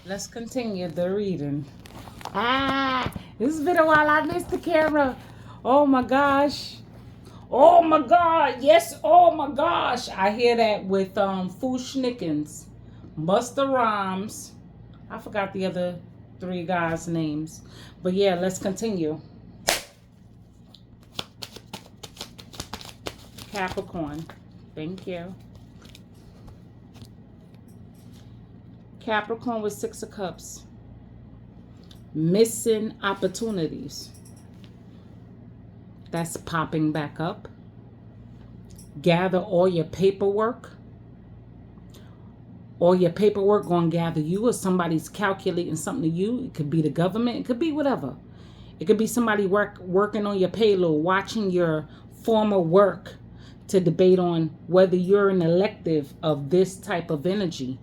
Let's continue the reading. It's been a while. I missed the camera. Oh my gosh. Oh my god. Yes, oh my gosh. I hear that with Fushnikins, Busta Rhymes. I forgot the other three guys' names. But yeah, let's continue. Capricorn. Thank you. Capricorn with 6 of Cups. Missing opportunities. That's popping back up. Gather all your paperwork. All your paperwork gonna gather you, or somebody's calculating something to you. It could be the government. It could be whatever. It could be somebody working on your payroll, watching your former work to debate on whether you're an elective of this type of energy.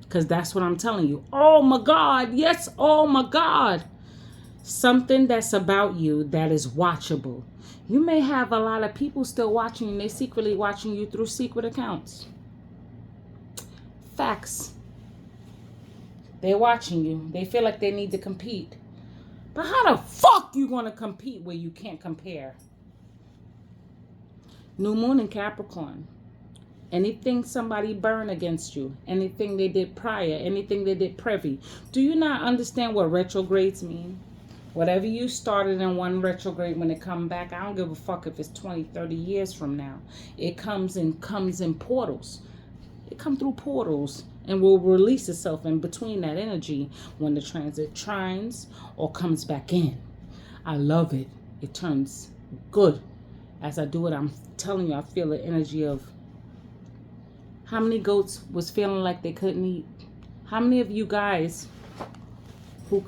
Because that's what I'm telling you. Oh my God. Yes. Oh my God. Something that's about you that is watchable. You may have a lot of people still watching you. They're secretly watching you through secret accounts. Facts. They're watching you. They feel like they need to compete. But how the fuck you going to compete where you can't compare? New moon in Capricorn. Anything somebody burned against you, anything they did prior, anything they did privy. Do you not understand what retrogrades mean? Whatever you started in one retrograde, when it come back, I don't give a fuck if it's 20, 30 years from now. It comes in portals. It comes through portals and will release itself in between that energy when the transit trines or comes back in. I love it. It turns good. As I do it, I'm telling you, I feel the energy of how many goats was feeling like they couldn't eat? How many of you guys who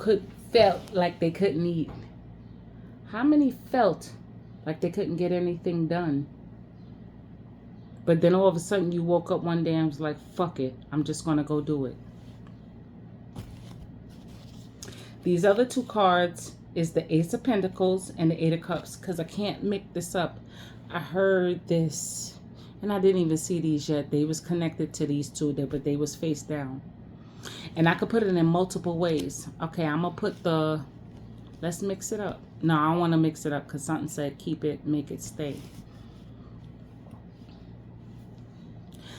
felt like they couldn't eat? How many felt like they couldn't get anything done? But then all of a sudden you woke up one day and was like, fuck it, I'm just going to go do it. These other two cards is the Ace of Pentacles and the Eight of Cups, because I can't make this up. I heard this. And I didn't even see these yet. They was connected to these two, but they was face down. And I could put it in multiple ways. Okay, I'm going to put let's mix it up. No, I don't want to mix it up because something said keep it, make it stay.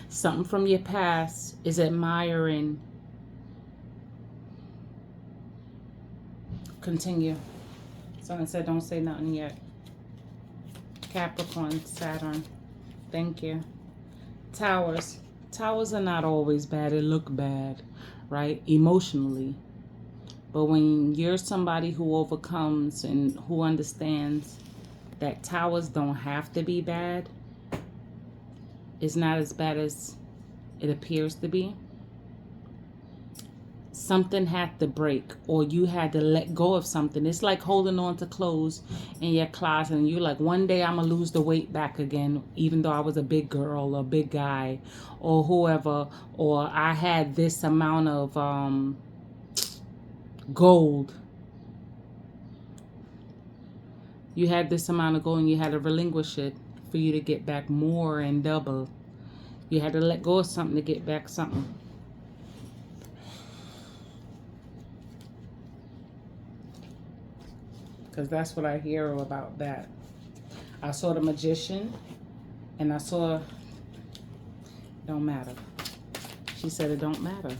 Something from your past is admiring. Continue. Something said don't say nothing yet. Capricorn, Saturn. Thank you. Towers. Towers are not always bad. They look bad, right? Emotionally. But when you're somebody who overcomes and who understands that towers don't have to be bad, it's not as bad as it appears to be. Something had to break, or you had to let go of something. It's like holding on to clothes in your closet and you're like, one day I'm gonna lose the weight back again, even though I was a big girl or big guy or whoever, or I had this amount of gold. You had this amount of gold and you had to relinquish it for you to get back more and double. You had to let go of something to get back something. Because that's what I hear about that. I saw the Magician, and I saw, it don't matter. She said it don't matter.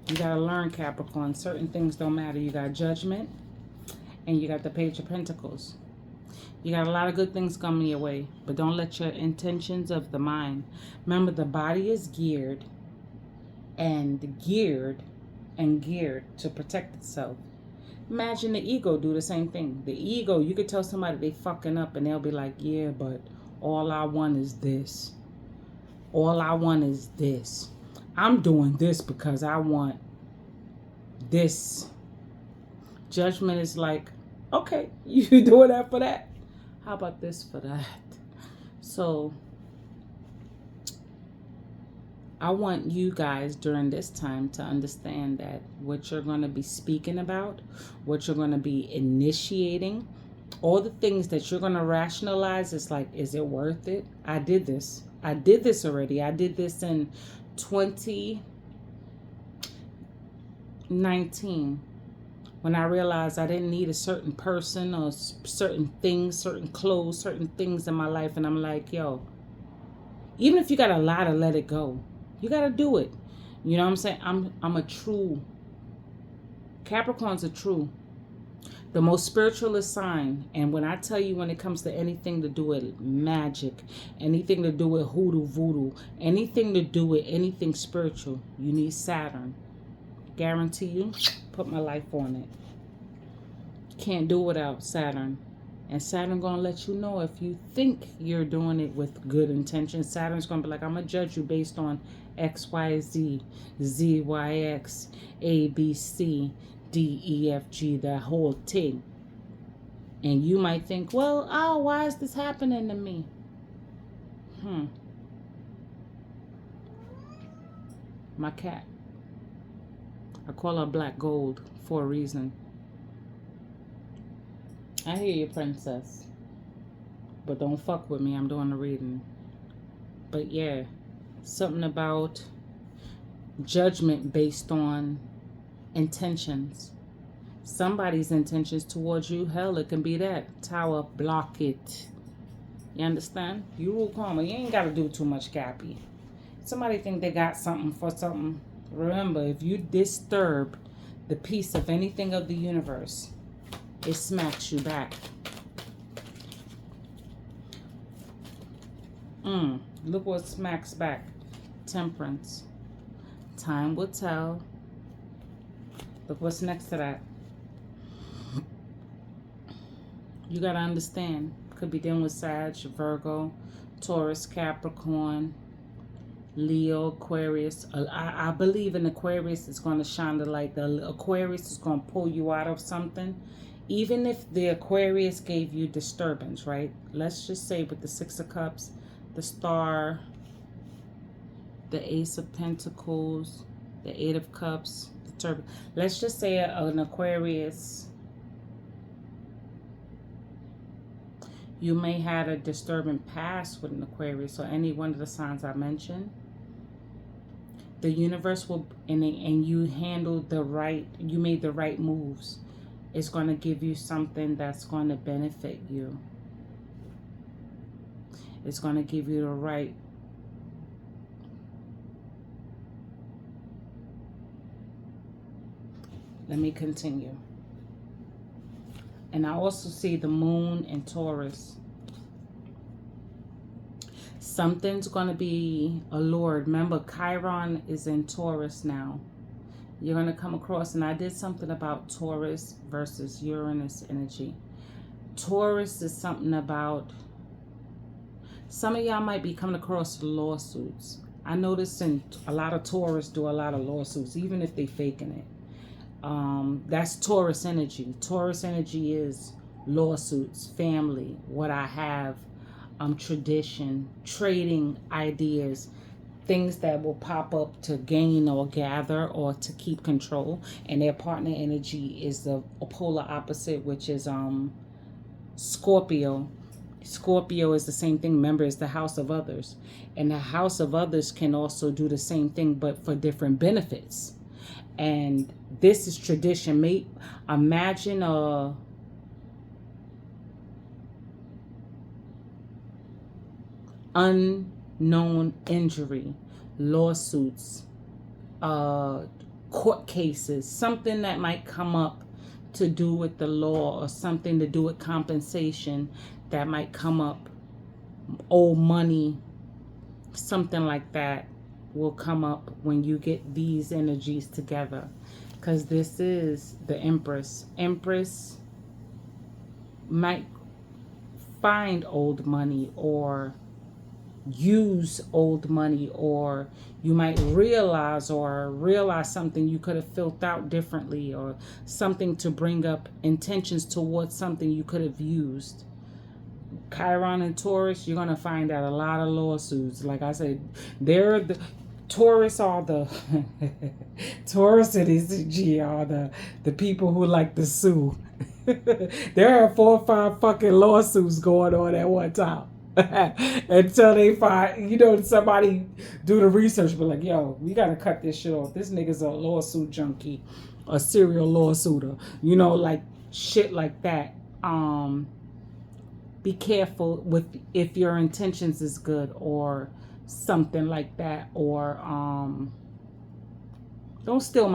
You got to learn, Capricorn. Certain things don't matter. You got Judgment, and you got the Page of Pentacles. You got a lot of good things coming your way, but don't let your intentions of the mind. Remember, the body is geared to protect itself. Imagine the ego do the same thing. The ego, you could tell somebody they fucking up and they'll be like, yeah, but all I want is this. All I want is this. I'm doing this because I want this. Judgment is like, okay, you doing that for that? How about this for that? So I want you guys during this time to understand that what you're going to be speaking about, what you're going to be initiating, all the things that you're going to rationalize, is like, is it worth it? I did this. I did this already. I did this in 19. When I realized I didn't need a certain person or certain things, certain clothes, certain things in my life. And I'm like, yo, even if you got to lie to let it go, you got to do it. You know what I'm saying? I'm a true, Capricorn's a true, the most spiritualist sign. And when I tell you, when it comes to anything to do with magic, anything to do with hoodoo, voodoo, anything to do with anything spiritual, you need Saturn. Guarantee you, put my life on it. Can't do without Saturn. And Saturn gonna let you know if you think you're doing it with good intentions. Saturn's gonna be like, I'm gonna judge you based on X, Y, Z, Z, Y, X, A, B, C, D, E, F, G, that whole thing. And you might think, well, oh, why is this happening to me? My cat. I call her Black Gold for a reason. I hear you, princess. But don't fuck with me. I'm doing the reading. But yeah, something about judgment based on intentions. Somebody's intentions towards you. Hell, it can be that. Tower, block it. You understand? You rule karma. You ain't got to do too much, Cappy. Somebody think they got something for something. Remember, if you disturb the peace of anything of the universe, it smacks you back. Look what smacks back. Temperance. Time will tell. Look what's next to that. You got to understand. Could be dealing with Sag, Virgo, Taurus, Capricorn, Leo, Aquarius. I believe in Aquarius is going to shine the light. The Aquarius is going to pull you out of something. Even if the Aquarius gave you disturbance, right? Let's just say with the Six of Cups, the Star, the Ace of Pentacles, the Eight of Cups, the Turbulence. Let's just say an Aquarius, you may have a disturbing past with an Aquarius or any one of the signs I mentioned. The universe will, and you handled the right, you made the right moves. It's going to give you something that's going to benefit you. It's going to give you the right. Let me continue. And I also see the moon in Taurus. Something's going to be allured. Remember, Chiron is in Taurus now. You're going to come across, and I did something about Taurus versus Uranus energy. Taurus is something about, some of y'all might be coming across lawsuits. I noticed a lot of Taurus do a lot of lawsuits, even if they faking it. That's Taurus energy. Taurus energy is lawsuits, family, what I have, tradition, trading ideas, things that will pop up to gain or gather or to keep control. And their partner energy is the polar opposite, which is Scorpio. Scorpio is the same thing. Remember, it's the house of others. And the house of others can also do the same thing, but for different benefits. And this is tradition. Imagine a unknown injury, lawsuits, court cases, something that might come up to do with the law or something to do with compensation that might come up, old money, something like that will come up when you get these energies together. Because this is the Empress. Empress might find old money or use old money, or you might realize something you could have filled out differently, or something to bring up intentions towards something you could have used. Chiron and Taurus, you're going to find out a lot of lawsuits. Like I said, they're the Taurus are the Taurus and ECG are the people who like to sue. There are 4 or 5 fucking lawsuits going on at one time. Until they find, somebody do the research, but like, yo, we gotta cut this shit off. This nigga's a lawsuit junkie, a serial lawsuiter, like shit like that. Be careful with if your intentions is good or something like that, or don't steal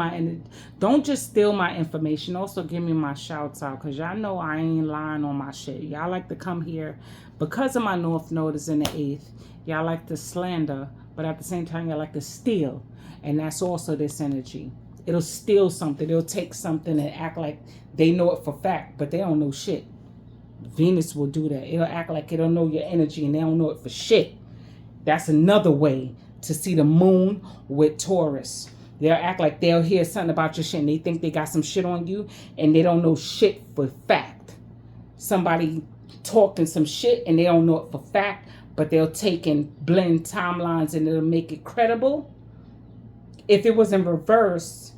don't just steal my information. Also give me my shouts out, because y'all know I ain't lying on my shit. Y'all like to come here because of my North Node is in the 8th. Y'all like to slander, but at the same time y'all like to steal, and that's also this energy. It'll steal something. It'll take something and act like they know it for fact, but they don't know shit. Venus will do that. It'll act like it don't know your energy and they don't know it for shit. That's another way to see the moon with Taurus. They'll act like they'll hear something about your shit and they think they got some shit on you and they don't know shit for fact. Somebody talking some shit and they don't know it for fact, but they'll take and blend timelines and it'll make it credible. If it was in reverse,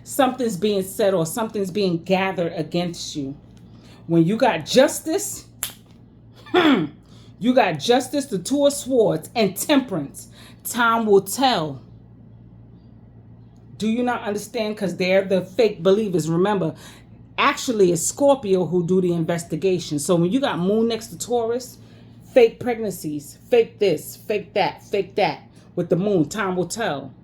something's being said or something's being gathered against you. When you got justice, you got justice, the 2 of Swords, and Temperance. Time will tell. Do you not understand? Because they're the fake believers. Remember, actually it's Scorpio who do the investigation. So when you got moon next to Taurus, fake pregnancies, fake this, fake that, with the moon, time will tell.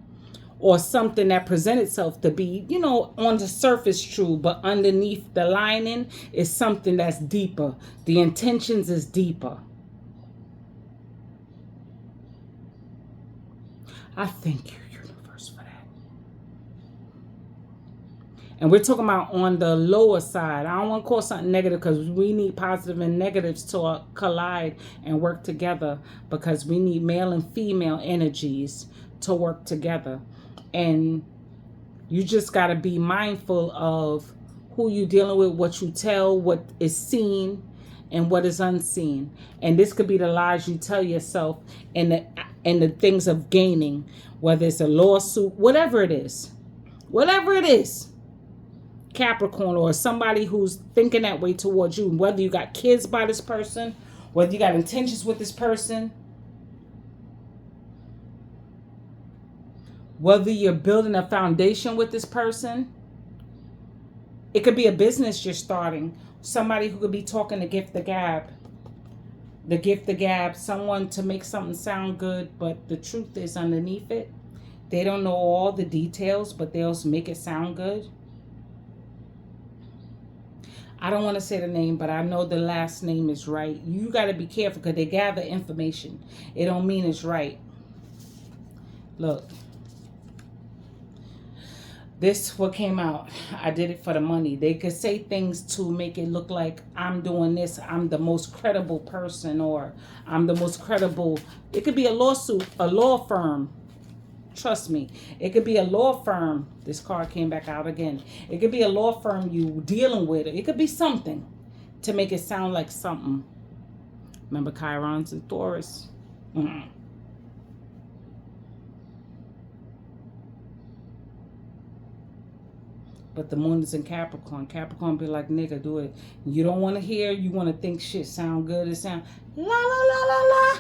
Or something that presents itself to be, on the surface true, but underneath the lining is something that's deeper. The intentions is deeper. I thank you, universe, for that. And we're talking about on the lower side. I don't want to call something negative, because we need positive and negatives to collide and work together, because we need male and female energies to work together. And you just got to be mindful of who you're dealing with, what you tell, what is seen, and what is unseen. And this could be the lies you tell yourself and the things of gaining, whether it's a lawsuit, whatever it is. Whatever it is. Capricorn, or somebody who's thinking that way towards you, whether you got kids by this person, whether you got intentions with this person, whether you're building a foundation with this person. It could be a business you're starting. Somebody who could be talking the gift the gab. The gift the gab. Someone to make something sound good, but the truth is underneath it. They don't know all the details, but they'll make it sound good. I don't want to say the name, but I know the last name is right. You got to be careful, because they gather information. It don't mean it's right. Look. This what came out. I did it for the money. They could say things to make it look like I'm doing this. I'm the most credible person, or I'm the most credible. It could be a lawsuit, a law firm. Trust me. It could be a law firm. This card came back out again. It could be a law firm you dealing with. It could be something to make it sound like something. Remember Chirons and Taurus? But the moon is in Capricorn. Capricorn be like, nigga, do it. You don't want to hear. You want to think shit sound good. It sound la la la la la.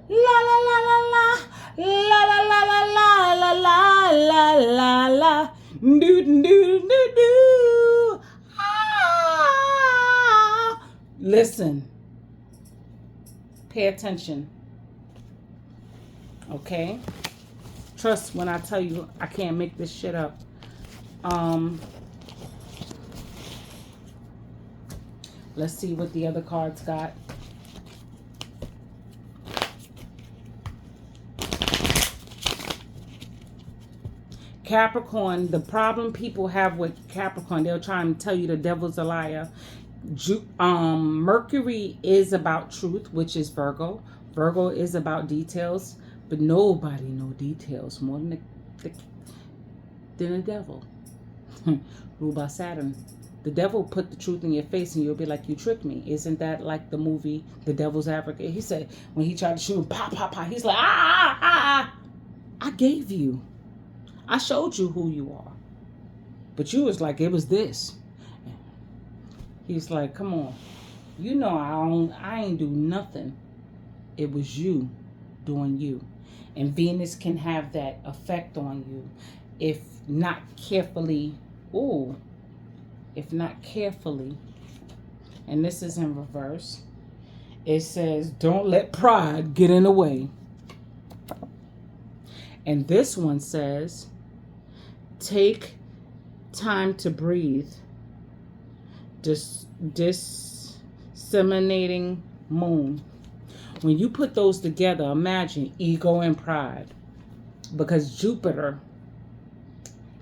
La la la la la. La la la la la la la la la la. Do do do do do. Ah. Listen. Pay attention. Okay? Trust when I tell you I can't make this shit up. Let's see what the other cards got. Capricorn, the problem people have with Capricorn, they'll try and tell you the devil's a liar. Mercury is about truth, which is Virgo. Virgo is about details, but nobody knows details more than the devil. Ruled by Saturn. The devil put the truth in your face and you'll be like, you tricked me. Isn't that like the movie The Devil's Advocate? He said when he tried to shoot him, pop, pop, pop. He's like, I gave you. I showed you who you are. But you was like, it was this. He's like, come on. You know I ain't do nothing. It was you doing you. And Venus can have that effect on you if not carefully. Ooh, if not carefully. And this is in reverse. It says, don't let pride get in the way. And this one says, take time to breathe. Disseminating moon. When you put those together, imagine ego and pride. Because Jupiter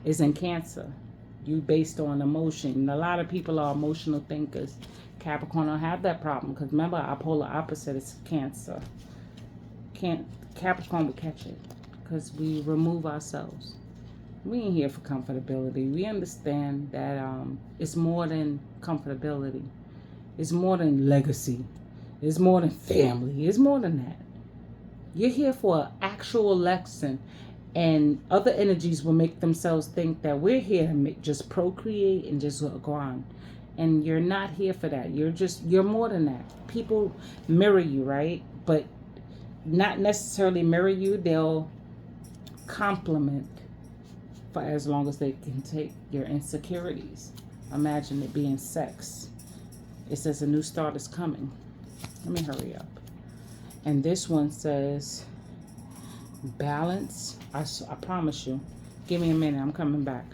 is in Cancer. You based on emotion. And a lot of people are emotional thinkers. Capricorn don't have that problem. Because remember, our polar opposite is Cancer. Capricorn would catch it. Because we remove ourselves. We ain't here for comfortability. We understand that it's more than comfortability. It's more than legacy. It's more than family. It's more than that. You're here for an actual lesson. And other energies will make themselves think that we're here to just procreate and just go on. And you're not here for that. You're more than that. People mirror you, right? But not necessarily mirror you. They'll compliment for as long as they can take your insecurities. Imagine it being sex. It says a new start is coming. Let me hurry up. And this one says balance. I promise you. Give me a minute. I'm coming back.